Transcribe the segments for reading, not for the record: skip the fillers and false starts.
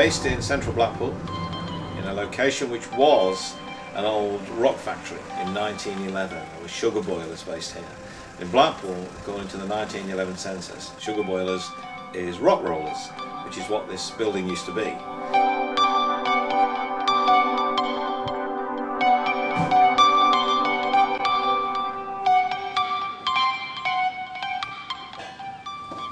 based in central Blackpool, in a location which was an old rock factory in 1911. There were sugar boilers based here. In Blackpool, according to the 1911 census, sugar boilers is rock rollers, which is what this building used to be.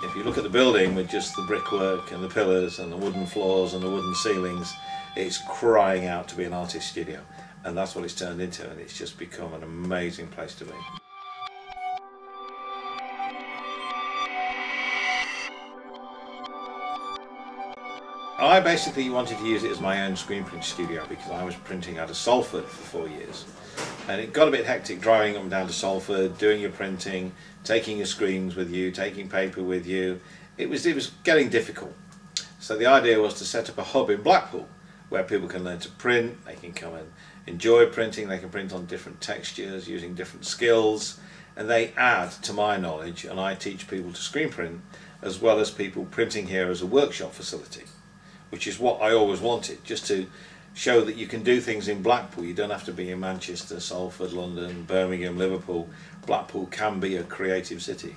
If you look at the building with just the brickwork and the pillars and the wooden floors and the wooden ceilings, it's crying out to be an artist studio, and that's what it's turned into, and it's just become an amazing place to be. I basically wanted to use it as my own screen print studio because I was printing out of Salford for 4 years, and it got a bit hectic driving up and down to Salford, doing your printing, taking your screens with you, taking paper with you. It was getting difficult. So the idea was to set up a hub in Blackpool where people can learn to print, they can come and enjoy printing, they can print on different textures using different skills, and they add to my knowledge, and I teach people to screen print as well as people printing here as a workshop facility, which is what I always wanted, just to show that you can do things in Blackpool. You don't have to be in Manchester, Salford, London, Birmingham, Liverpool. Blackpool can be a creative city.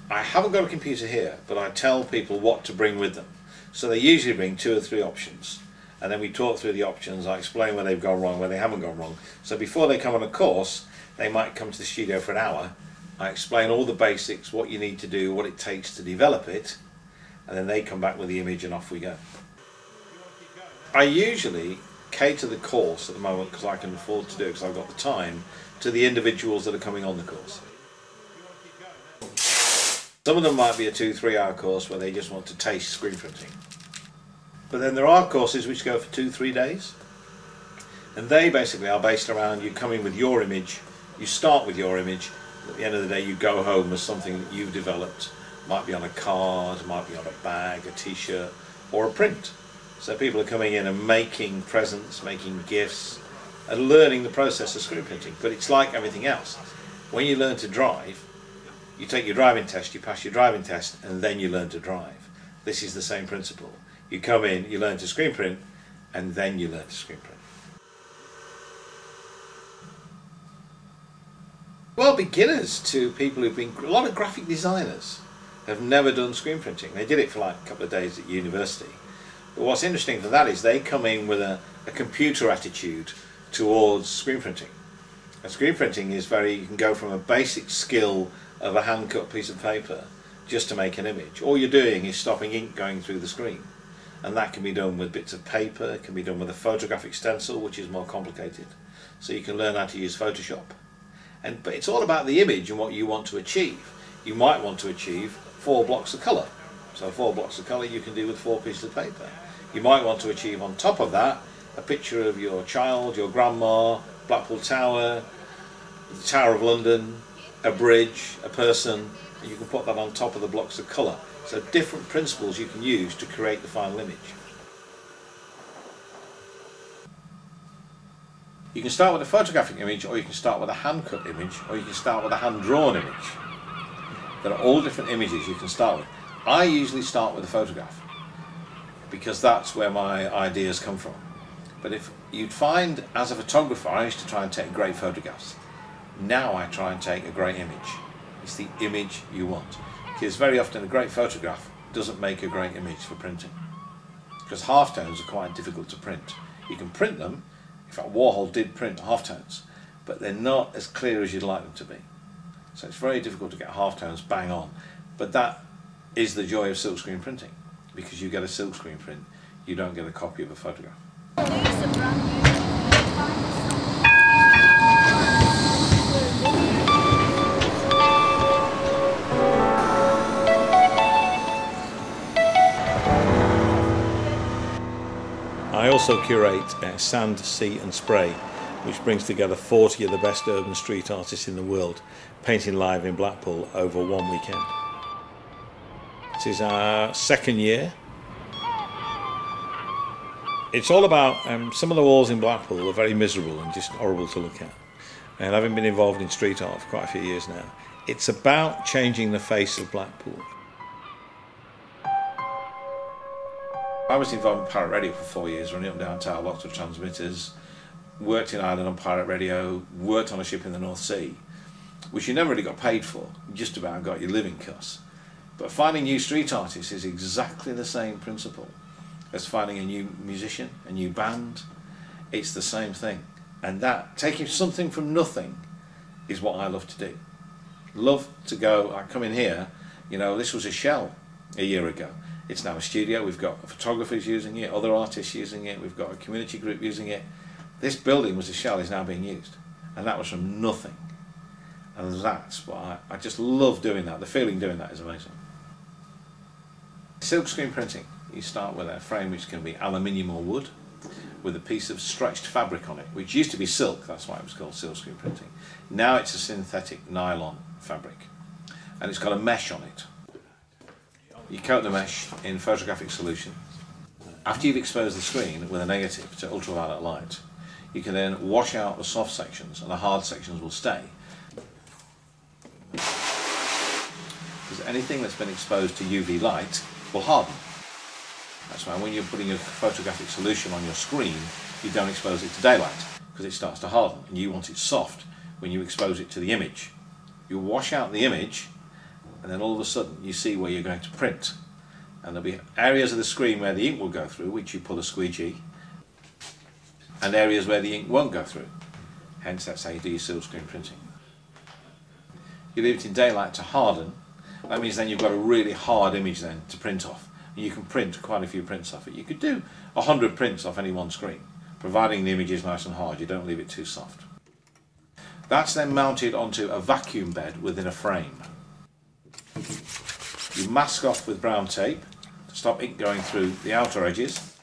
I haven't got a computer here, but I tell people what to bring with them. So they usually bring 2 or 3 options, and then we talk through the options. I explain where they've gone wrong, where they haven't gone wrong. So before they come on a course, they might come to the studio for an hour. I explain all the basics, what you need to do, what it takes to develop it, and then they come back with the image and off we go. I usually cater the course at the moment, because I can afford to do it because I've got the time, to the individuals that are coming on the course. Some of them might be a 2-3 hour course where they just want to taste screen printing. But then there are courses which go for 2-3 days, and they basically are based around you coming with your image. You start with your image, at the end of the day you go home with something that you've developed. Might be on a card, might be on a bag, a t-shirt, or a print. So people are coming in and making presents, making gifts, and learning the process of screen printing. But it's like everything else. When you learn to drive, you take your driving test, you pass your driving test, and then you learn to drive. This is the same principle. You come in, you learn to screen print, and then you learn to screen print. Well, beginners to people who've been, a lot of graphic designers have never done screen printing. They did it for like a couple of days at university. But what's interesting for that is they come in with a computer attitude towards screen printing. And screen printing is you can go from a basic skill of a hand-cut piece of paper just to make an image. All you're doing is stopping ink going through the screen. And that can be done with bits of paper, it can be done with a photographic stencil, which is more complicated. So you can learn how to use Photoshop. But it's all about the image and what you want to achieve. You might want to achieve 4 blocks of colour. So 4 blocks of colour you can do with 4 pieces of paper. You might want to achieve on top of that a picture of your child, your grandma, Blackpool Tower, the Tower of London, a bridge, a person, and you can put that on top of the blocks of colour. So different principles you can use to create the final image. You can start with a photographic image, or you can start with a hand-cut image, or you can start with a hand-drawn image. There are all different images you can start with. I usually start with a photograph because that's where my ideas come from. But if you'd find, as a photographer, I used to try and take great photographs. Now I try and take a great image. It's the image you want. Because very often a great photograph doesn't make a great image for printing. Because halftones are quite difficult to print. You can print them. In fact, Warhol did print halftones, but they're not as clear as you'd like them to be. So it's very difficult to get halftones bang on. But that is the joy of silkscreen printing. Because you get a silkscreen print, you don't get a copy of a photograph. I also curate Sand, Sea and Spray, which brings together 40 of the best urban street artists in the world, painting live in Blackpool over one weekend. This is our 2nd year. It's all about, some of the walls in Blackpool are very miserable and just horrible to look at. And having been involved in street art for quite a few years now, it's about changing the face of Blackpool. I was involved in pirate radio for 4 years, running up and down tower blocks of transmitters, worked in Ireland on pirate radio, worked on a ship in the North Sea, which you never really got paid for, you just about got your living costs. But finding new street artists is exactly the same principle as finding a new musician, a new band. It's the same thing. And that, taking something from nothing, is what I love to do. Love to go, I come in here, you know, this was a shell a year ago. It's now a studio, we've got photographers using it, other artists using it, we've got a community group using it. This building was a shell, is now being used. And that was from nothing. And that's what I just love doing that. The feeling doing that is amazing. Silkscreen printing. You start with a frame which can be aluminium or wood, with a piece of stretched fabric on it, which used to be silk, that's why it was called silkscreen printing. Now it's a synthetic nylon fabric, and it's got a mesh on it. You coat the mesh in photographic solution. After you've exposed the screen with a negative to ultraviolet light, you can then wash out the soft sections and the hard sections will stay. Because anything that's been exposed to UV light will harden. That's why when you're putting a photographic solution on your screen, you don't expose it to daylight, because it starts to harden, and you want it soft when you expose it to the image. You wash out the image, and then all of a sudden you see where you're going to print. And there'll be areas of the screen where the ink will go through, which you pull a squeegee, and areas where the ink won't go through. Hence, that's how you do your silkscreen printing. You leave it in daylight to harden. That means then you've got a really hard image then to print off. And you can print quite a few prints off it. You could do 100 prints off any one screen, providing the image is nice and hard, you don't leave it too soft. That's then mounted onto a vacuum bed within a frame. You mask off with brown tape to stop ink going through the outer edges.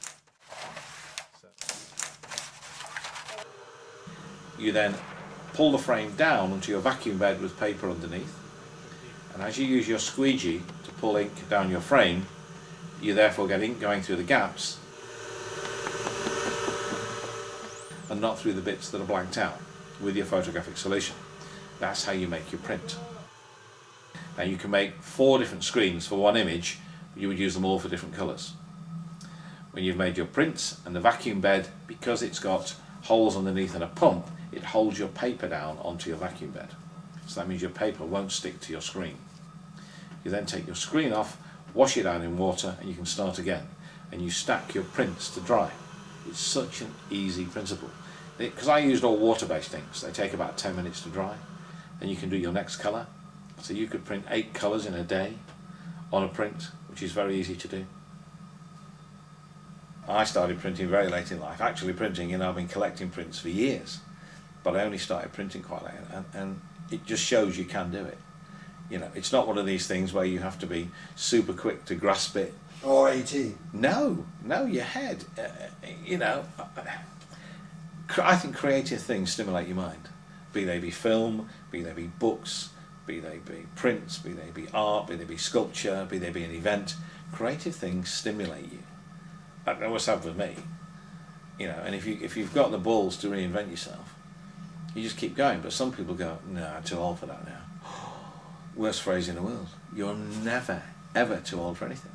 You then pull the frame down onto your vacuum bed with paper underneath, and as you use your squeegee to pull ink down your frame, you therefore get ink going through the gaps and not through the bits that are blanked out with your photographic solution. That's how you make your print. Now you can make 4 different screens for one image, but you would use them all for different colours. When you've made your prints, and the vacuum bed, because it's got holes underneath and a pump, it holds your paper down onto your vacuum bed. So that means your paper won't stick to your screen. You then take your screen off, wash it out in water, and you can start again. And you stack your prints to dry. It's such an easy principle. Because I used all water-based things, they take about 10 minutes to dry. Then you can do your next colour. So you could print 8 colours in a day on a print, which is very easy to do. I started printing very late in life. Actually printing, you know, I've been collecting prints for years. But I only started printing quite late, and it just shows you can do it. You know, it's not one of these things where you have to be super quick to grasp it. Or AT. No, your head. You know, I think creative things stimulate your mind. Be they be film, be they be books, be they be prints, be they be art, be they be sculpture, be they be an event. Creative things stimulate you. That always happened with me. You know, and if you've got the balls to reinvent yourself, you just keep going. But some people go, no, I'm too old for that now. Worst phrase in the world. You're never, ever too old for anything.